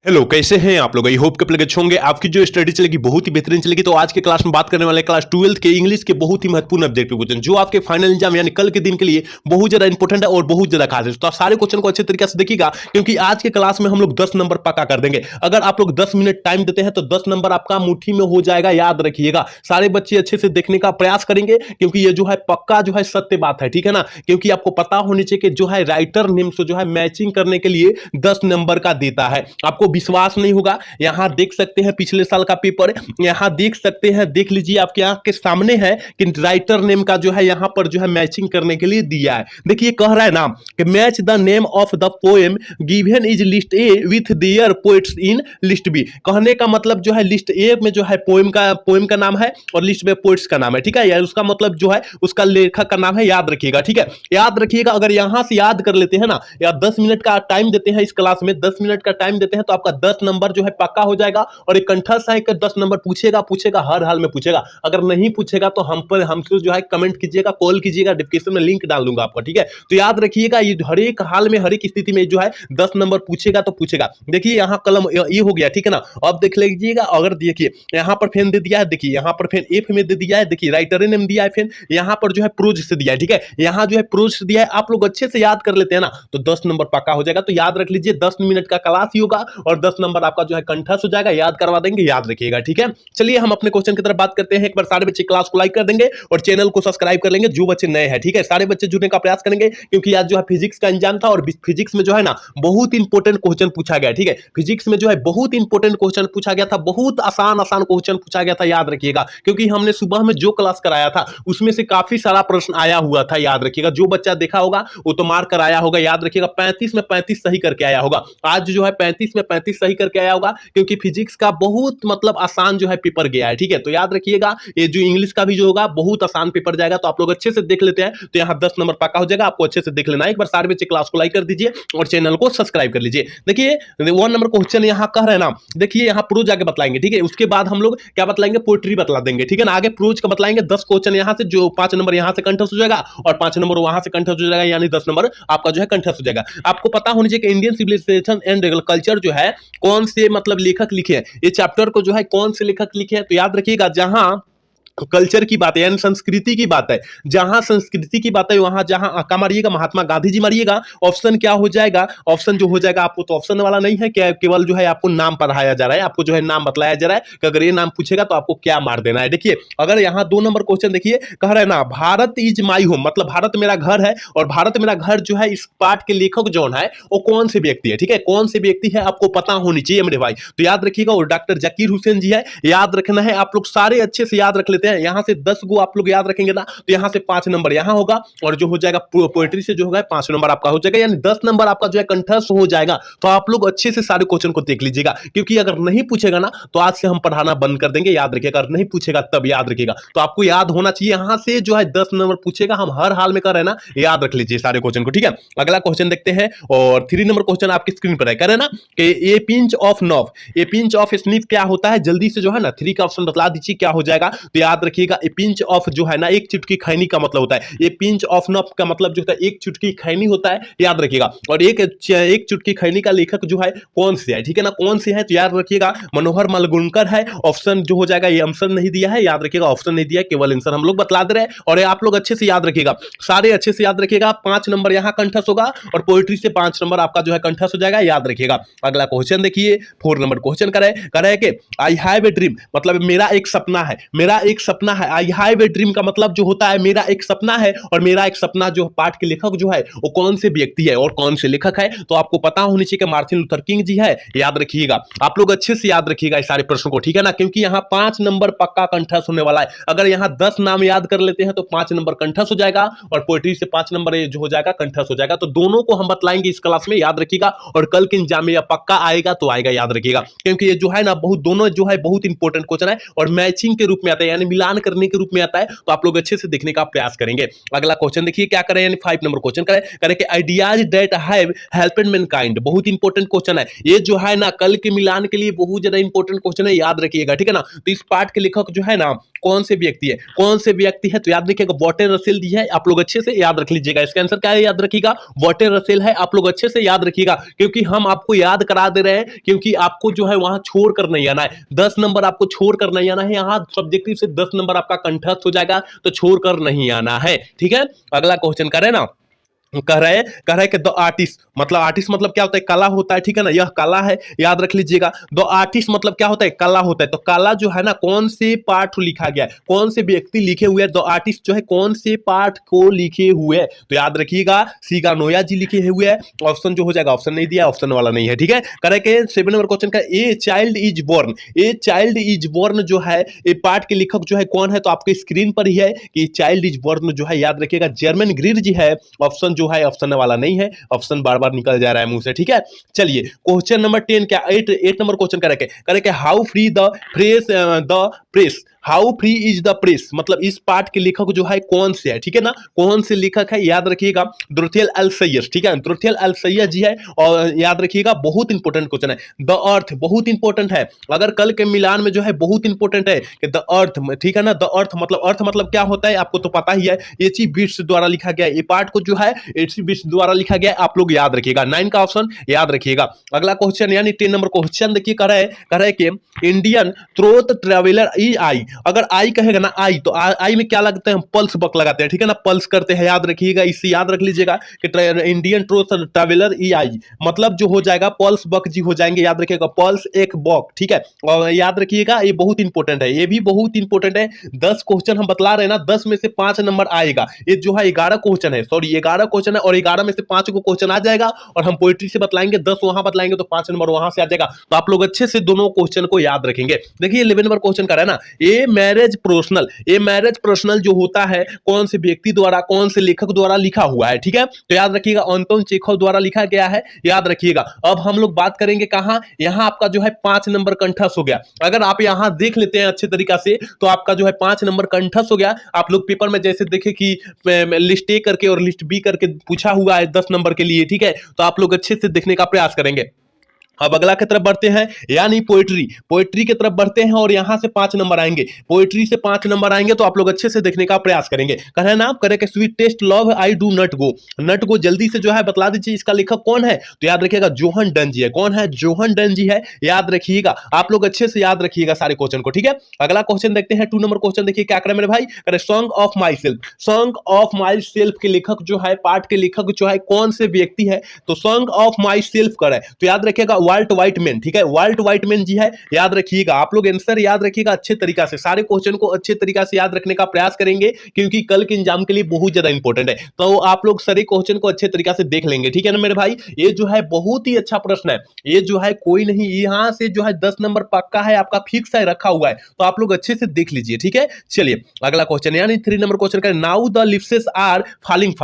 Hello, कैसे हैं आप लोग? आई होप कि आप लोग अच्छे होंगे। आपकी जो स्टडी चलेगी बहुत ही बेहतरीन चलेगी। तो आज के क्लास में बात करने वाले हैं क्लास 12th के इंग्लिश के बहुत ही महत्वपूर्ण ऑब्जेक्टिव क्वेश्चन जो आपके फाइनल एग्जाम यानी कल के दिन के लिए बहुत ज्यादा इंपॉर्टेंट है और बहुत ज्यादा खास है। तो आप सारे क्वेश्चन को अच्छे तरीके से देखिएगा क्योंकि आज के क्लास में हम लोग 10 नंबर पक्का कर देंगे। अगर आप लोग 10 मिनट टाइम देते हैं तो 10 नंबर आपका मुट्ठी में हो जाएगा। याद रखिएगा, सारे बच्चे अच्छे से देखने का प्रयास करेंगे क्योंकि ये जो है पक्का जो है सत्य बात है, ठीक है ना। क्योंकि आपको पता होनी चाहिए कि जो है राइटर नेम से जो है मैचिंग करने के लिए 10 नंबर का देता है। आपको विश्वास नहीं होगा, यहां देख सकते हैं पिछले साल का पेपर, यहां देख सकते हैं, देख लीजिए आपके आंख के सामने है कि राइटर नेम का जो है यहां पर जो है मैचिंग करने के लिए दिया है। देखिए कह रहा है ना कि match the name of the poem given is list A with their poets in list B. कहने का मतलब जो है लिस्ट ए में जो है पोएम का नाम है और लिस्ट में पोएट्स का नाम है, ठीक है। यार उसका मतलब जो है उसका लेखक का नाम है, याद रखिएगा, ठीक है। याद रखिएगा, अगर यहां से याद कर लेते हैं ना, या 10 मिनट का टाइम देते हैं इस क्लास में, 10 मिनट का टाइम देते हैं तो आपका 10 नंबर जो है पक्का हो जाएगा। और एक कंठस्थ है कि 10 नंबर पूछेगा, हर हाल में पूछेगा। अगर नहीं पूछेगा तो हमसे जो है कमेंट कीजिएगा, कॉल कीजिएगा, डिस्क्रिप्शन में लिंक डाल दूंगा आपका, ठीक है। तो याद रखिएगा, ये हर एक हाल में, हर एक स्थिति में जो है 10 नंबर पूछेगा तो पूछेगा। देखिए यहाँ कलम ये हो गया, ठीक है ना। अब देख लीजिएगा, अगर देखिए यहाँ पर फेन दे दिया है, देखिए यहाँ पर फेन एफ में दे दिया है, देखिए राइटर नेम दिया है, फेन यहाँ पर जो है प्रोज से दिया है, ठीक है। यहाँ जो है प्रोज से दिया है, आप लोग अच्छे से याद कर लेते हैं ना तो 10 नंबर पक्का हो जाएगा। तो याद रख लीजिए 10 मिनट का क्लास ही होगा और 10 नंबर आपका जो है कंठस्थ हो जाएगा, याद करवा देंगे, याद रखिएगा, ठीक है। चलिए हम अपने क्वेश्चन की तरफ बात करते हैं। एक बार सारे बच्चे क्लास को लाइक कर देंगे और चैनल को सब्सक्राइब कर लेंगे जो बच्चे नए हैं, ठीक है। सारे बच्चे जुड़ने का प्रयास करेंगे क्योंकि आज जो है फिजिक्स का एग्जाम था और फिजिक्स में जो है ना बहुत इंपॉर्टेंट क्वेश्चन पूछा गया, ठीक है। फिजिक्स में जो है बहुत इंपॉर्टेंट क्वेश्चन पूछा गया था, बहुत आसान आसान क्वेश्चन पूछा गया था, याद रखिएगा। क्योंकि हमने सुबह में जो क्लास कराया था उसमें से काफी सारा प्रश्न आया हुआ था, याद रखिएगा। जो बच्चा देखा होगा वो तो मार्क कराया होगा, याद रखिएगा। 35 में 35 सही करके आया होगा। आज जो है 35 में 35 सही करके आया होगा क्योंकि फिजिक्स का बहुत मतलब आसान जो है पेपर गया है, ठीक है। तो याद रखिएगा, ये जो इंग्लिश का भी जो होगा बहुत आसान पेपर जाएगा। तो आप लोग अच्छे से देख लेते हैं तो यहाँ 10 नंबर पक्का हो जाएगा। आपको अच्छे से देख लेना है। एक बार सारे बच्चे क्लास को लाइक कर दीजिए और चैनल को सब्सक्राइब कर लीजिए। देखिए 1 नंबर क्वेश्चन यहाँ कह रहे हैं ना, देखिए यहाँ प्रोज आगे बतलाएंगे, ठीक है। उसके बाद हम लोग क्या बतलाएंगे, पोएट्री बतला देंगे, ठीक है ना। आगे प्रोज का बतलाएंगे। 10 क्वेश्चन यहाँ से, जो 5 नंबर यहाँ से कंठस्थ हो जाएगा और 5 नंबर वहां से कंठस्थ हो जाएगा, यानी 10 नंबर आपका जो है कंठस्थ हो जाएगा। आपको पता होनी चाहिए कि इंडियन सिविलाइजेशन एंड कल्चर जो है कौन से मतलब लेखक लिखे हैं, ये चैप्टर को जो है कौन से लेखक लिखे हैं। तो याद रखिएगा, जहां कल्चर की बात है यानी संस्कृति की बात है, जहां संस्कृति की बात है वहां जहां क्या मारिएगा, महात्मा गांधी जी मारिएगा। ऑप्शन क्या हो जाएगा, ऑप्शन जो हो जाएगा आपको, तो ऑप्शन वाला नहीं है, क्या केवल जो है आपको नाम पढ़ाया जा रहा है, आपको जो है नाम बतलाया जा रहा है कि अगर ये नाम पूछेगा तो आपको क्या मार देना है। देखिए अगर यहाँ 2 नंबर क्वेश्चन देखिए कह रहा है ना, भारत इज माई होम, मतलब भारत मेरा घर है। और भारत मेरा घर जो है, इस पाठ के लेखक जो है वो कौन से व्यक्ति है, ठीक है। कौन से व्यक्ति है आपको पता होनी चाहिए मेरे भाई। तो याद रखिएगा वो डॉक्टर जाकिर हुसैन जी है, याद रखना है। आप लोग सारे अच्छे से याद रख लेते हैं। यहां से 10 गो आप लोग याद रखेंगे ना तो यहां से 5 नंबर यहां होगा और जो हो जाएगा पोएट्री से जो होगा 5 नंबर आपका हो जाएगा, यानी 10 नंबर आपका जो है कंठस्थ हो जाएगा। तो आप लोग अच्छे से सारे क्वेश्चन को देख लीजिएगा क्योंकि अगर नहीं पूछेगा ना तो आज से हम पढ़ाना बंद कर देंगे, याद रखिएगा। अगर नहीं पूछेगा तब याद रखिएगा। तो आपको याद होना चाहिए, यहां से जो है 10 नंबर पूछेगा, हम हर हाल में कर रहे हैं ना, याद रख लीजिए सारे क्वेश्चन को, ठीक है। अगला क्वेश्चन देखते हैं और 3 नंबर क्वेश्चन आपकी स्क्रीन पर है, कह रहे हैं ना कि a pinch of snuff, a pinch of sniff क्या होता है, जल्दी से जो है ना 3 का ऑप्शन बता दीजिए क्या हो जाएगा। तो याद रखिएगा ए पिंच ऑफ जो है ना एक चुटकी खैनी का मतलब होता है। ये पिंच ऑफ नॉफ का मतलब जो होता है एक चुटकी खैनी होता है, याद रखिएगा। और एक चुटकी खैनी का लेखक जो है कौन से है, ठीक है ना, कौन से है। तो याद रखिएगा मनोहर मालगुणकर है। ऑप्शन जो हो जाएगा, ये आंसर नहीं दिया है, याद रखिएगा ऑप्शन नहीं दिया है, केवल आंसर हम लोग बतला दे रहे हैं। और आप लोग अच्छे से याद रखिएगा, सारे अच्छे से याद रखिएगा। 5 नंबर यहाँ कंठस्थ होगा और पोएट्री से 5 नंबर आपका जो है कंठस्थ हो जाएगा, याद रखिएगा। अगला क्वेश्चन देखिए 4 नंबर क्वेश्चन करे कि आई हैव ए ड्रीम, मतलब मेरा एक सपना है, मेरा एक सपना है। आई हैव ए ड्रीम का मतलब जो होता है मेरा एक सपना है, और मेरा एक सपना जो पाठ के लेखक जो है वो कौन से व्यक्ति है और कौन से लेखक है। तो आपको पता होनी चाहिए कि मार्टिन लूथर किंग जी है, याद रखिएगा। आप लोग अच्छे से याद रखिएगा इस सारे प्रश्नों को, ठीक है ना, क्योंकि यहाँ 5 नंबर पक्का कंठस्थ होने वाला है। अगर यहाँ 10 नाम याद कर लेते हैं तो 5 नंबर कंठस्थ हो जाएगा और पोएट्री से 5 नंबर जो हो जाएगा कंठस्थ हो जाएगा। तो दोनों को हम बतलाएंगे इस क्लास में, याद रखिएगा। और कल के एग्जाम में पक्का आएगा तो आएगा, याद रखिएगा। क्योंकि ये जो है ना बहुत दोनों जो है बहुत इंपॉर्टेंट क्वेश्चन है और मैचिंग के रूप में आता है, यानी मिलान करने के रूप में आता है। तो आप लोग अच्छे से देखने का प्रयास करेंगे। अगला क्वेश्चन देखिए क्या करें, यानी 5 नंबर क्वेश्चन करें कि आइडियाज दैट हैव हेल्पेड मैनकाइंड, बहुत इंपॉर्टेंट क्वेश्चन है ये जो है ना, कल के मिलान के लिए बहुत ज्यादा इंपॉर्टेंट क्वेश्चन है, याद रखिएगा, ठीक है ना। तो इस पार्ट के लेखक जो है ना कौन से व्यक्ति है, कौन से व्यक्ति है, तो याद रखिएगा वॉल्टर रसेल दी है, आप लोग अच्छे से याद रख लीजिएगा। इसका आंसर क्या है, याद रखिएगा वॉल्टर रसेल है, आप लोग अच्छे से याद रखिएगा, क्योंकि हम आपको याद करा दे रहे हैं, क्योंकि आपको जो है वहां छोड़ कर नहीं आना है, 10 नंबर आपको छोड़ कर नहीं आना है, यहाँ सब्जेक्टिव से 10 नंबर आपका कंठस्थ हो जाएगा, तो छोड़ कर नहीं आना है, ठीक है। अगला क्वेश्चन करें ना, कह रहे कि द आर्टिस्ट मतलब क्या होता है, कला होता है, ठीक है ना, यह कला है, याद रख लीजिएगा। द आर्टिस्ट मतलब क्या होता है, कला होता है, तो कला जो है ना कौन से पाठ लिखा गया है, कौन से व्यक्ति लिखे हुए हैं, द आर्टिस्ट जो है कौन से पाठ को लिखे हुए हैं, तो याद रखिएगा सीगा नोया जी लिखे हुए हैं। ऑप्शन जो हो जाएगा, ऑप्शन नहीं दिया, ऑप्शन वाला नहीं है, ठीक है। कह रहे कि 7 नंबर क्वेश्चन का a child is born, a child is born जो है ये पाठ के लेखक जो है कौन है, तो आपके स्क्रीन पर ही है कि चाइल्ड इज बोर्न जो है, याद रखिएगा जर्मन ग्रीर जी है। ऑप्शन जो है ऑप्शन वाला नहीं है, ऑप्शन बार बार निकल जा रहा है मुंह से, ठीक है। चलिए क्वेश्चन नंबर 10 क्या 8 नंबर क्वेश्चन करेंगे how free the press how free is the press, मतलब इस पाठ के लेखक जो है कौन से है, ठीक है ना, कौन से लेखक है, याद रखिएगा दुरथेल अल सैयद, ठीक है, दुरथेल अल सैयद जी है। और याद रखिएगा बहुत इंपॉर्टेंट क्वेश्चन है, द अर्थ बहुत इंपॉर्टेंट है, अगर कल के मिलान में जो है बहुत इंपॉर्टेंट है कि द अर्थ, ठीक है ना, द अर्थ मतलब क्या होता है आपको तो पता ही है, एच.ई. बिट्स द्वारा लिखा गया है, ये पाठ को जो है एच.ई. बिट्स द्वारा लिखा गया है, आप लोग याद रखिएगा, 9 का ऑप्शन याद रखिएगा। अगला क्वेश्चन यानी 10 नंबर क्वेश्चन देखिए, कह रहा है कि इंडियन ट्रोथ ट्रेवलर ई आई, अगर आई कहेगा ना आई, तो आई में क्या लगता है, हम पल्स बक लगाते हैं, ठीक है ना, पल्स करते हैं, याद रखिएगा, इससे याद रख लीजिएगा कि इंडियन ट्रोथ ट्रेवलर ई आई मतलब जो हो जाएगा पल्स बक जी हो जाएंगे, याद रखिएगा पल्स एक बक, ठीक है। और याद रखिएगा ये बहुत इंपॉर्टेंट है, ये भी बहुत इंपॉर्टेंट है, 10 क्वेश्चन हम बतला रहे हैं ना, 10 में से 5 नंबर आएगा, ये जो है 11 क्वेश्चन है, सॉरी 11 क्वेश्चन है, और 11 में से 5 को क्वेश्चन आ जाएगा, और हम पोइट्री से बतलाएंगे, 10 वहां बतलाएंगे तो 5 नंबर वहां से आ जाएगा, तो आप लोग अच्छे से दोनों क्वेश्चन को याद रखेंगे। देखिए 11 नंबर क्वेश्चन कर रहा है ना, ये मैरिज पर्सनल जो होता है कौन से व्यक्ति द्वारा, कौन से लेखक द्वारा लिखा हुआ है, ठीक है, तो याद रखिएगा अंतोन चेखव द्वारा लिखा गया है, याद रखिएगा। अब हम लोग बात करेंगे कहां, यहां आपका जो है 5 नंबर कंठस्थ हो गया, अगर आप यहां देख लेते हैं अच्छे तरीका से तो आपका जो है 5 नंबर कंठस्थ हो गया। आप लोग पेपर में जैसे देखे कि लिस्ट ए करके और लिस्ट बी करके पूछा हुआ है 10 नंबर के लिए, ठीक है, तो आप लोग अच्छे से देखने का प्रयास करेंगे। अब अगला की तरफ बढ़ते हैं, यानी पोएट्री की तरफ बढ़ते हैं, और यहां से 5 नंबर आएंगे, पोएट्री से 5 नंबर आएंगे, तो आप लोग अच्छे से देखने का प्रयास करेंगे। कह रहे हैं ना आप करें कि sweet taste love I do not go जल्दी से जो है बतला दीजिए इसका लेखक कौन है, तो याद रखिएगा जोहन डन जी है, कौन है, जोहन डन जी है, याद रखिएगा, आप लोग अच्छे से याद रखिएगा सारे क्वेश्चन को, ठीक है। अगला क्वेश्चन देखते हैं 2 नंबर क्वेश्चन, देखिए क्या करें मेरे भाई, करे सॉन्ग ऑफ माई सेल्फ के लेखक जो है, पाठ के लेखक जो है कौन से व्यक्ति है, तो सॉन्ग ऑफ माई सेल्फ करे, तो याद रखिएगा वाल्ट व्हाइटमैन, ठीक है, वाल्ट व्हाइटमैन जी है, याद रखिएगा, आप लोग आंसर याद रखिएगा अच्छे तरीका से, सारे क्वेश्चन को अच्छे तरीका से याद रखने का प्रयास करेंगे, क्योंकि कल के एग्जाम के लिए बहुत ज्यादा इंपॉर्टेंट है, तो आप लोग सारे क्वेश्चन को अच्छे तरीका से देख लेंगे, ठीक है ना मेरे भाई। ये जो है बहुत ही अच्छा प्रश्न है, ये जो है कोई नहीं, यहां से जो है 10 नंबर पक्का है आपका, फिक्स है रखा हुआ है, तो आप लोग अच्छे से देख लीजिए, ठीक है। चलिए अगला क्वेश्चन यानी 3 नंबर क्वेश्चन का, now the leaves are falling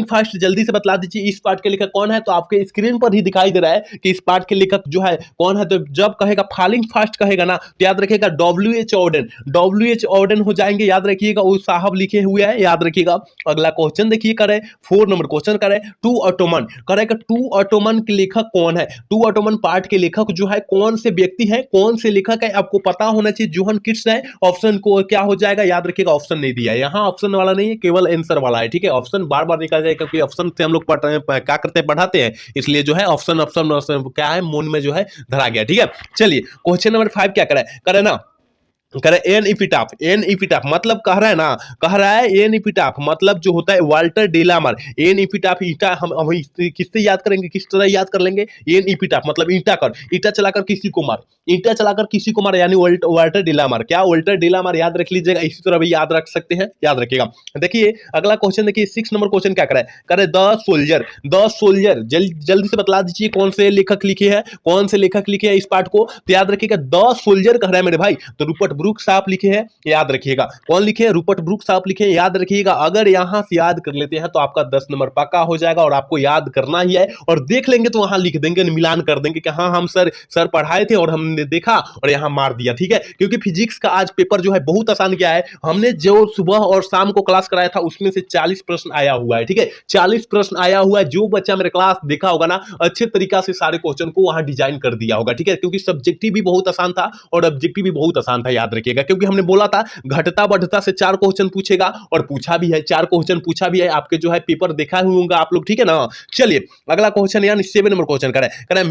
fast जल्दी से बतला दीजिए इस पार्ट के लेखक कौन है, तो आपके स्क्रीन पर ही दिखाई दे रहा है कि इस पार्ट के लेखक जो है कौन है, तो जब कहेगा फॉलिंग फास्ट कहेगा ना, तो याद रखिएगा डब्ल्यू एच ऑर्डन हो जाएंगे, याद रखिएगा वो साहब लिखे हुए हैं, याद रखिएगा। अगला क्वेश्चन देखिए करे 4 नंबर क्वेश्चन करे टू ऑटोमन के लेखक कौन है, टू ऑटोमन पार्ट के लेखक जो है कौन से व्यक्ति है, कौन से लेखक है, आपको पता होना चाहिए, जोहन किट्स है, ऑप्शन को क्या हो जाएगा, याद रखिएगा ऑप्शन नहीं दिया है, यहाँ ऑप्शन वाला नहीं है, केवल आंसर वाला है, ठीक है, ऑप्शन बार बार निकाल जाएगा, क्योंकि ऑप्शन से हम लोग क्या करते हैं, पढ़ाते हैं, इसलिए जो है ऑप्शन क्या है मून में जो है धरा गया, ठीक है। चलिए क्वेश्चन नंबर 5 क्या करे ना, करे एन इपिटाफ मतलब कह रहा है एन इपिटाफ मतलब जो होता है वाल्टर डेलामर, एन इपिटाफ ईटा हम किससे याद करेंगे, किस तरह याद कर लेंगे, एन इपिटाफ मतलब ईटा चलाकर किसी को मार यानी वाल्टर डेलामर, क्या वाल्टर डेलामर, याद रख लीजिएगा, इसी तरह भी याद रख सकते हैं, याद रखिएगा। देखिए अगला क्वेश्चन देखिए 6 नंबर क्वेश्चन क्या करे द सोल्जर जल्दी से बतला दीजिए कौन से लेखक लिखे हैं इस पाठ को, तो याद रखिएगा द सोल्जर कह रहा है मेरे भाई, तो रूपर्ट ब्रूक साहब लिखे हैं, याद रखिएगा, कौन लिखे हैं, रूपर्ट ब्रूक साहब लिखे हैं, याद रखिएगा। अगर यहां से याद कर लेते हैं तो आपका 10 नंबर पक्का हो जाएगा, और आपको याद करना ही है, और देख लेंगे तो वहां लिख देंगे, मिलान कर देंगे कि हाँ हम सर पढ़ाए थे और हमने देखा और यहां मार दिया, ठीक है, क्योंकि फिजिक्स का आज पेपर जो है बहुत आसान किया है, हमने जो सुबह और शाम को क्लास कराया था उसमें से 40 प्रश्न आया हुआ है, ठीक है, 40 प्रश्न आया हुआ है, जो बच्चा मेरे क्लास देखा होगा ना अच्छे तरीका से सारे क्वेश्चन को वहां डिजाइन कर दिया होगा, ठीक है, क्योंकि सब्जेक्टिव भी बहुत आसान था और ऑब्जेक्टिव भी बहुत आसान था, याद याद रखिएगा, क्योंकि हमने बोला था घटता बढ़ता से 4 क्वेश्चन पूछेगा और पूछा भी है, 4 क्वेश्चन पूछा भी है। आपके जो है पेपर देखा हुआ होगा आप लोग, ठीक है ना। चलिए अगला क्वेश्चन यानी 7 नंबर क्वेश्चन करें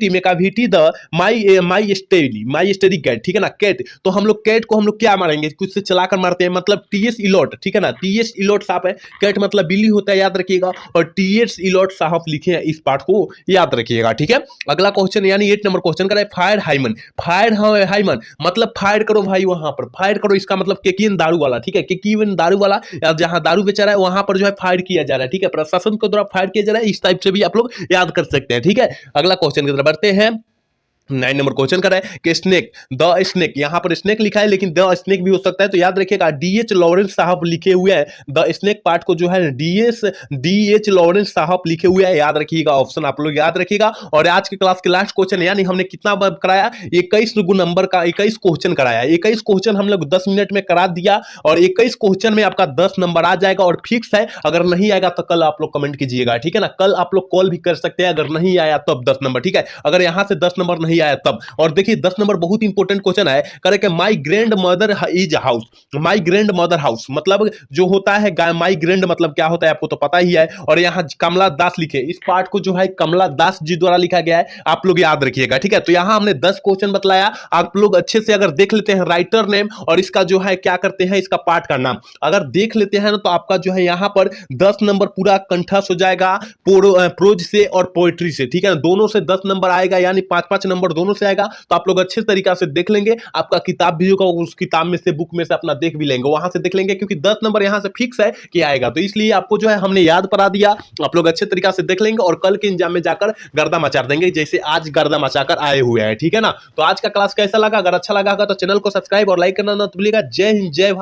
मेकाविटी द माई स्टडी कैट, ठीक है ना। कैट तो हम लोग कैट को हम लोग क्या मारेंगे, कुछ से चलाकर मारते हैं, मतलब टीएस इलॉट, ठीक है ना। टीएस इलॉट साहब है, कैट मतलब बिल्ली होता है, याद रखिएगा। और टीएस इलॉट साहब लिखे हैं, इस पार्ट को याद रखिएगा, ठीक है। अगला क्वेश्चन यानी 8 नंबर क्वेश्चन करें फायर हाइमन। फायर हाइमन मतलब फायर करो भाई, वहां पर फायर करो, इसका मतलब केकिन दारू वाला, ठीक है। केकिन दारू वाला, जहां दारू बेचा रहा है वहां पर जो है फायर किया जा रहा है, ठीक है। प्रशासन के द्वारा फायर किया जा रहा है, इस टाइप से भी आप लोग याद कर सकते हैं, ठीक है। अगला क्वेश्चन की तरफ बढ़ते हैं। 9 नंबर क्वेश्चन कर रहा है कि स्नेक, द स्नेक, यहां पर स्नेक लिखा है लेकिन द स्नेक भी हो सकता है, तो याद रखिएगा डीएच लॉरेंस साहब लिखे हुए हैं। द स्नेक पार्ट को जो है डीएच लॉरेंस साहब लिखे हुए हैं, याद रखिएगा, ऑप्शन आप लोग याद रखिएगा। और आज के क्लास के लास्ट क्वेश्चन यानी हमने कितना कराया, 21 नंबर का 21 क्वेश्चन कराया। 21 क्वेश्चन हम लोग 10 मिनट में करा दिया और 21 क्वेश्चन में आपका 10 नंबर आ जाएगा और फिक्स है। अगर नहीं आएगा तो कल आप लोग कमेंट कीजिएगा, ठीक है ना। कल आप लोग कॉल भी कर सकते हैं, अगर नहीं आया तब 10 नंबर, ठीक है। अगर यहां से 10 नंबर नहीं आया तब। और देखिए 10 नंबर बहुत इंपॉर्टेंट क्वेश्चन है, करेक्ट है। My grand mother is house, my grand mother house मतलब जो होता है, माई ग्रैंड मतलब क्या होता है आपको तो पता ही है। और यहां कमला दास लिखे, इस पार्ट को जो है कमला दास जी द्वारा लिखा गया है, आप लोग याद रखिएगा, ठीक है। तो यहां हमने 10 क्वेश्चन बतलाया, आप लोग अच्छे से अगर देख लेते हैं राइटर नेम और इसका जो है क्या करते हैं, इसका पार्ट का नाम अगर देख लेते हैं ना, तो आपका जो है यहां पर 10 नंबर पूरा कंठस्थ हो जाएगा प्रोज से और पोएट्री से, ठीक है। दोनों से 10 नंबर आएगा, यानी 5-5 नंबर दोनों से आएगा। तो आप लोग अच्छे तरीका से देख लेंगे, आपका किताब भी होगा, उस किताब में से बुक में से अपना देख भी लेंगे, वहां से देख लेंगे, क्योंकि 10 नंबर यहां से फिक्स है कि आएगा। तो इसलिए आपको जो है हमने याद करा दिया, आप लोग अच्छे तरीका से देख लेंगे और कल के एग्जाम में जाकर गर्दा मचा देंगे, जैसे आज गर्दा मचाकर आए हुए हैं, ठीक है ना। तो आज का क्लास कैसा लगा, अगर अच्छा लगा तो चैनल को सब्सक्राइब और लाइक करना ना भूलिएगा। जय हिंद, जय भारत।